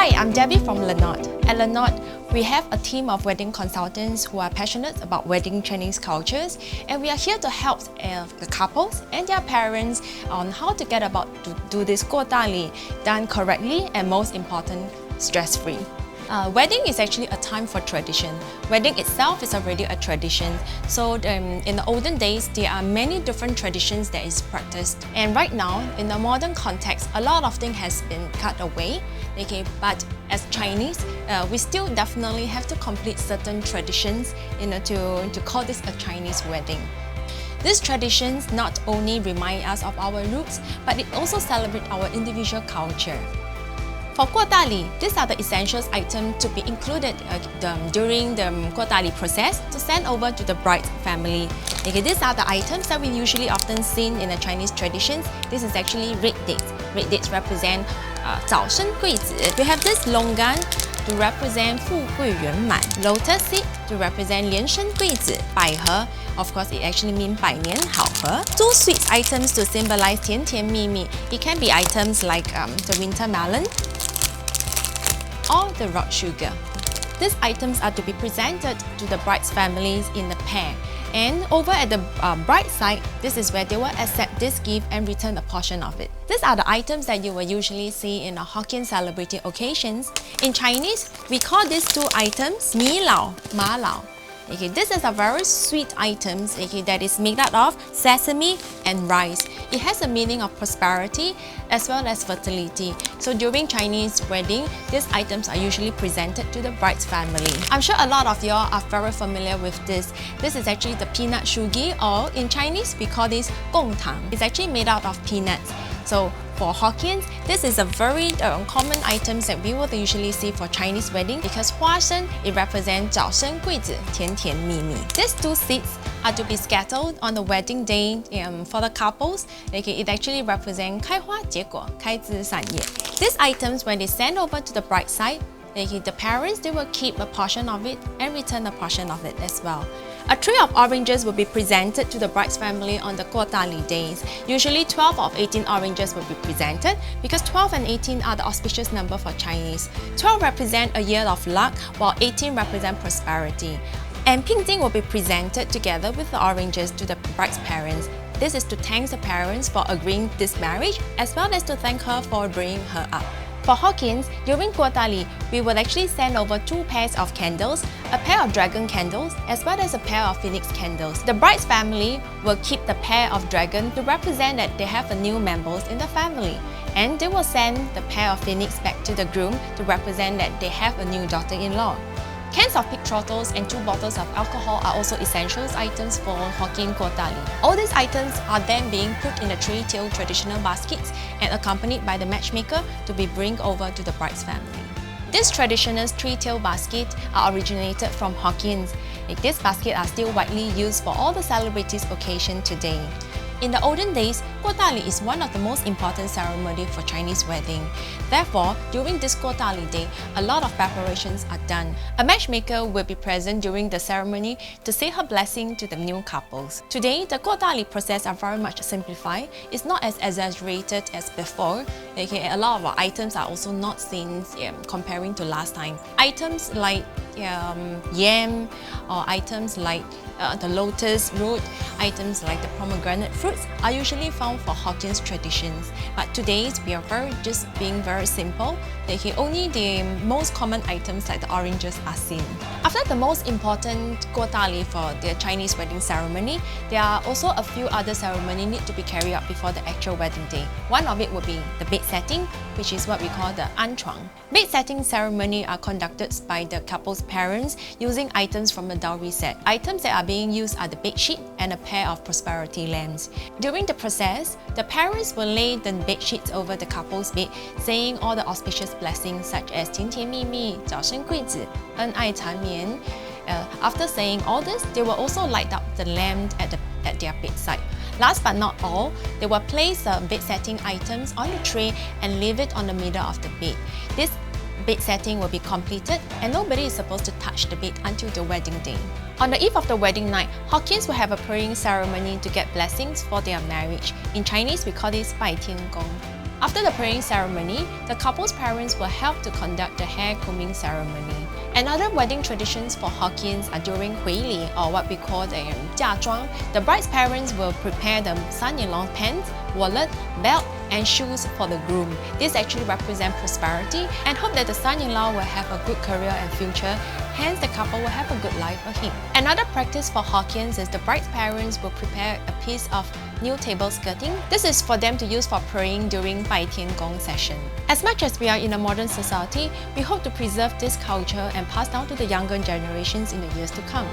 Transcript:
Hi, I'm Debbie from Lenot. At Lenot, we have a team of wedding consultants who are passionate about wedding Chinese cultures, and we are here to help the couples and their parents on how to get about to do this 过大礼 done correctly and most important, stress-free. Wedding is actually a time for tradition. Wedding itself is already a tradition. So in the olden days, there are many different traditions that is practiced. And right now, in the modern context, a lot of things has been cut away. Okay, but as Chinese, we still definitely have to complete certain traditions to call this a Chinese wedding. These traditions not only remind us of our roots, but it also celebrates our individual culture. For 过大礼, these are the essential items to be included during the 过大礼 process to send over to the bride's family. Okay, these are the items that we usually often seen in the Chinese traditions. This is actually red dates. Red dates represent 早生贵子. We have this longan to represent 富贵圆满. Lotus seed to represent 连生贵子. 百合, of course, it actually means 百年好合. Two sweet items to symbolize 甜甜蜜蜜. It can be items like the winter melon or the rock sugar. These items are to be presented to the bride's families in a pair. And over at the bride's side, this is where they will accept this gift and return a portion of it. These are the items that you will usually see in a Hokkien celebrating occasions. In Chinese, we call these two items 米老, 马老. Okay, this is a very sweet item that is made out of sesame and rice. It has a meaning of prosperity as well as fertility. So during Chinese wedding, these items are usually presented to the bride's family. I'm sure a lot of you all are very familiar with this. This is actually the peanut shugi, or in Chinese we call this gong tang. It's actually made out of peanuts. So for Hokkiens, this is a very common item that we will usually see for Chinese wedding because 花生 it represents 早生贵子, 甜甜蜜蜜. These two seeds are to be scattered on the wedding day for the couples. Okay, it actually represents 开花结果, 开枝散叶. These items, when they send over to the bride side, the parents, they will keep a portion of it and return a portion of it as well. A tray of oranges will be presented to the bride's family on the 过大礼 days. Usually 12 of 18 oranges will be presented because 12 and 18 are the auspicious number for Chinese. 12 represent a year of luck while 18 represent prosperity. And pink ting will be presented together with the oranges to the bride's parents. This is to thank the parents for agreeing this marriage as well as to thank her for bringing her up. For Hokkiens, during 过大礼, we will actually send over 2 pairs of candles, a pair of dragon candles as well as a pair of phoenix candles. The bride's family will keep the pair of dragon to represent that they have a new members in the family. And they will send the pair of phoenix back to the groom to represent that they have a new daughter-in-law. Cans of pig trottles and 2 bottles of alcohol are also essential items for Hokkien 过大礼. All these items are then being put in the 3-tailed traditional baskets and accompanied by the matchmaker to be brought over to the bride's family. These traditional 3-tailed baskets are originated from Hokkiens. These baskets are still widely used for all the celebrities' occasions today. In the olden days, 过大礼 is one of the most important ceremonies for Chinese wedding. Therefore, during this 过大礼 day, a lot of preparations are done. A matchmaker will be present during the ceremony to say her blessing to the new couples. Today, the 过大礼 process are very much simplified. It's not as exaggerated as before. Okay, a lot of our items are also not seen comparing to last time. Items like yam or items like the lotus root, items like the pomegranate fruits are usually found for Hokkien's traditions. But today we are just being very simple. Only the most common items like the oranges are seen. After the most important 过大礼 for the Chinese wedding ceremony, there are also a few other ceremonies need to be carried out before the actual wedding day. One of it would be the bed setting, which is what we call the 安床. Bed setting ceremony are conducted by the couple's parents using items from the dowry set. Items that are being used are the bed sheet and a pair of prosperity lamps. During the process, the parents will lay the bed sheets over the couple's bed, saying all the auspicious blessings such as 甜甜蜜蜜, 早生贵子, 恩爱缠绵. After saying all this, they will also light up the lamp at their bedside. Last but not all, they will place the bed setting items on the tray and leave it on the middle of the bed. This bed setting will be completed and nobody is supposed to touch the bed until the wedding day. On the eve of the wedding night, Hokkiens will have a praying ceremony to get blessings for their marriage. In Chinese, we call this 拜天公. After the praying ceremony, the couple's parents will help to conduct the hair combing ceremony. Another wedding traditions for Hokkiens are during Huili, or what we call the 嫁妆. The bride's parents will prepare the son-in-law's pants, wallet, belt, and shoes for the groom. This actually represents prosperity and hope that the son-in-law will have a good career and future. Hence, the couple will have a good life ahead. Another practice for Hokkiens is the bride's parents will prepare a piece of new table skirting. This is for them to use for praying during Bai Tian Gong session. As much as we are in a modern society, we hope to preserve this culture and pass down to the younger generations in the years to come.